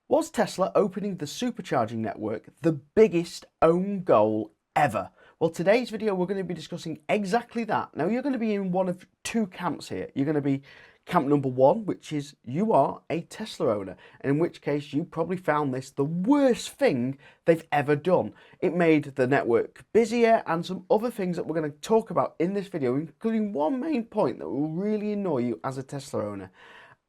Was Tesla opening the supercharging network the biggest own goal ever? Well, today's video we're going to be discussing exactly that. Now, you're going to be in one of two camps here. You're going to be camp number one, which is you are a Tesla owner, and in which case you probably found this the worst thing they've ever done. It made the network busier and some other things that we're going to talk about in this video, including one main point that will really annoy you as a Tesla owner.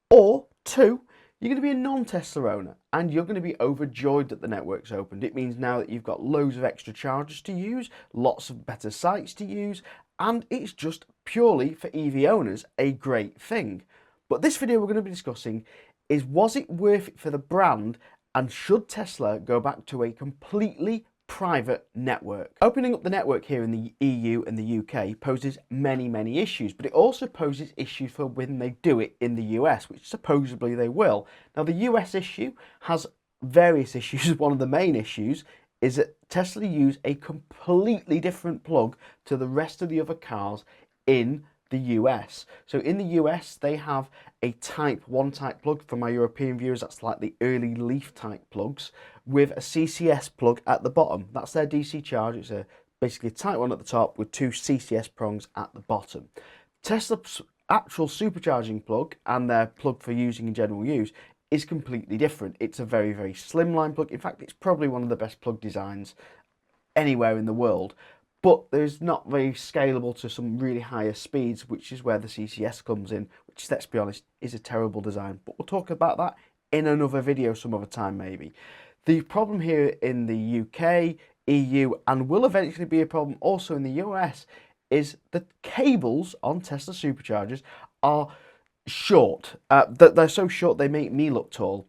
Or two, you're going to be a non-Tesla owner and you're going to be overjoyed that the network's opened. It means now that you've got loads of extra chargers to use, lots of better sites to use, and it's just purely for EV owners a great thing. But this video we're going to be discussing is, was it worth it for the brand, and should Tesla go back to a completely private network? Opening up the network here in the EU and the UK poses many issues, but it also poses issues for when they do it in the US, which supposedly they will. Now, the US issue has various issues. One of the main issues is that Tesla use a completely different plug to the rest of the other cars in the US. So in the US, they have a type 1 type plug. For my European viewers, that's like the early Leaf type plugs with a CCS plug at the bottom. That's their DC charge. It's basically a type 1 at the top with two CCS prongs at the bottom. Tesla's actual supercharging plug and their plug for using in general use is completely different. It's a very slimline plug. In fact, it's probably one of the best plug designs anywhere in the world. But there's not very scalable to some really higher speeds, which is where the CCS comes in, which, let's be honest, is a terrible design. But we'll talk about that in another video some other time maybe. The problem here in the UK, EU, and will eventually be a problem also in the US, is the cables on Tesla Superchargers are short. They're so short they make me look tall.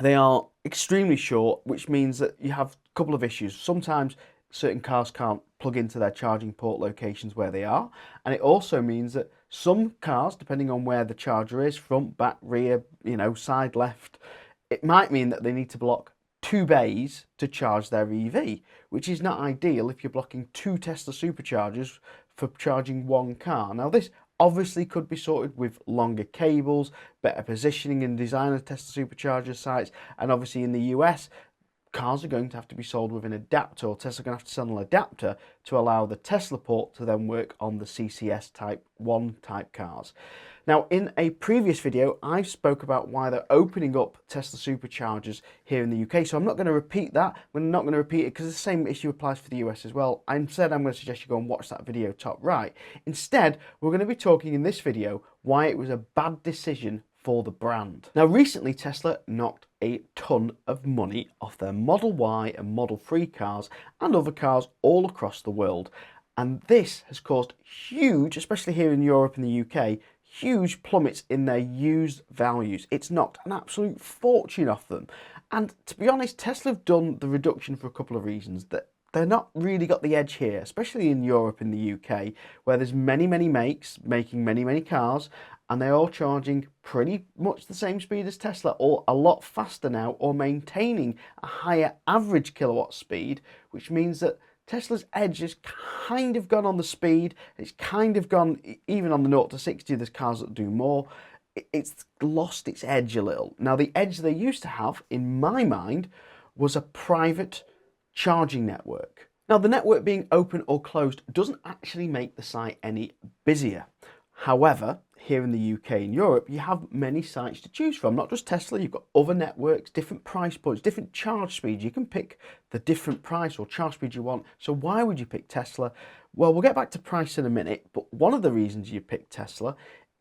They are extremely short, which means that you have a couple of issues. Sometimes certain cars can't plug into their charging port locations where they are, and it also means that some cars, depending on where the charger is, front, back, rear, side, left, it might mean that they need to block two bays to charge their EV, which is not ideal if you're blocking two Tesla Superchargers for charging one car. Now, this obviously could be sorted with longer cables, better positioning and design of Tesla Supercharger sites, and obviously in the US, cars are going to have to be sold with an adapter, or Tesla are going to have to sell an adapter to allow the Tesla port to then work on the CCS type 1 type cars. Now, in a previous video, I spoke about why they're opening up Tesla Superchargers here in the UK, so I'm not going to repeat that. We're not going to repeat it because the same issue applies for the US as well. Instead, I'm going to suggest you go and watch that video top right. Instead, we're going to be talking in this video why it was a bad decision for the brand. Now, recently Tesla knocked a ton of money off their Model Y and Model 3 cars and other cars all across the world, and this has caused huge, especially here in Europe and the UK, huge plummets in their used values. It's knocked an absolute fortune off them, and to be honest, Tesla have done the reduction for a couple of reasons. That they're not really got the edge here, especially in Europe and the UK, where there's many makes making many cars, and they're all charging pretty much the same speed as Tesla, or a lot faster now, or maintaining a higher average kilowatt speed, which means that Tesla's edge has kind of gone on the speed. It's kind of gone even on the 0 to 60. There's cars that do more. It's lost its edge a little. Now, the edge they used to have, in my mind, was a private charging network. Now, the network being open or closed doesn't actually make the site any busier. However, here in the UK and Europe, you have many sites to choose from. Not just Tesla, you've got other networks, different price points, different charge speeds. You can pick the different price or charge speed you want. So why would you pick Tesla? Well, we'll get back to price in a minute, but one of the reasons you pick Tesla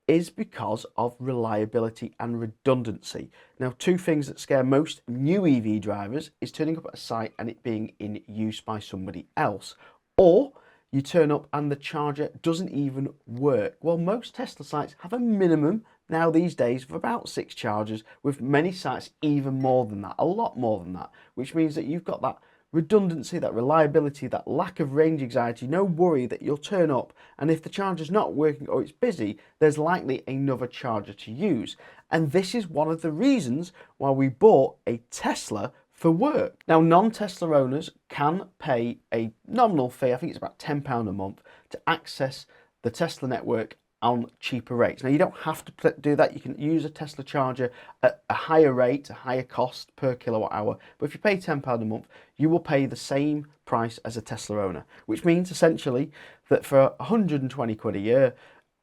is because of reliability and redundancy. Now, two things that scare most new EV drivers is turning up at a site and it being in use by somebody else, or you turn up and the charger doesn't even work. Well, most Tesla sites have a minimum now these days of about 6 chargers, with many sites even more than that, a lot more than that, which means that you've got that redundancy, that reliability, that lack of range anxiety, no worry that you'll turn up and if the charger's not working or it's busy, there's likely another charger to use. And this is one of the reasons why we bought a Tesla for work. Now, non-Tesla owners can pay a nominal fee, I think it's about £10 a month, to access the Tesla network on cheaper rates. Now, you don't have to do that. You can use a Tesla charger at a higher rate, a higher cost per kilowatt hour. But if you pay £10 a month, you will pay the same price as a Tesla owner, which means essentially that for 120 quid a year,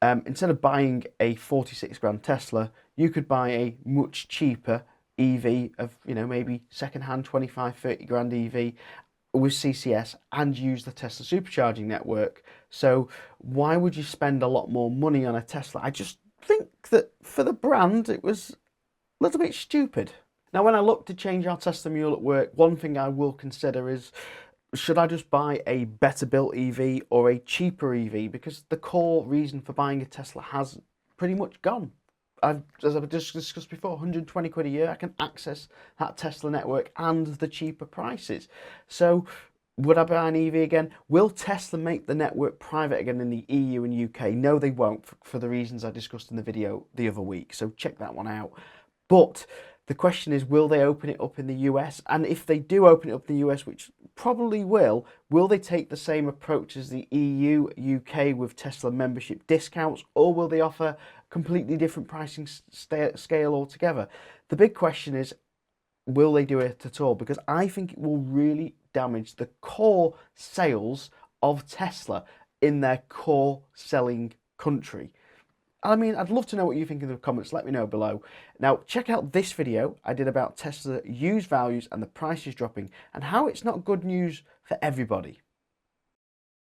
instead of buying a 46 grand Tesla, you could buy a much cheaper EV of, maybe second-hand 25, 30 grand EV with CCS and use the Tesla Supercharging network. So why would you spend a lot more money on a Tesla? I just think that for the brand, it was a little bit stupid. Now, when I look to change our Tesla Mule at work, one thing I will consider is, should I just buy a better built EV or a cheaper EV? Because the core reason for buying a Tesla has pretty much gone. As I've just discussed before, 120 quid a year, I can access that Tesla network and the cheaper prices. So would I buy an EV again? Will Tesla make the network private again in the EU and UK? No, they won't, for the reasons I discussed in the video the other week. So check that one out. But the question is, will they open it up in the US? And if they do open it up in the US, which probably will they take the same approach as the EU, UK with Tesla membership discounts, or will they offer completely different pricing scale altogether? The big question is, will they do it at all? Because I think it will really damage the core sales of Tesla in their core selling country. I mean, I'd love to know what you think in the comments. Let me know below. Now, check out this video I did about Tesla used values and the prices dropping and how it's not good news for everybody.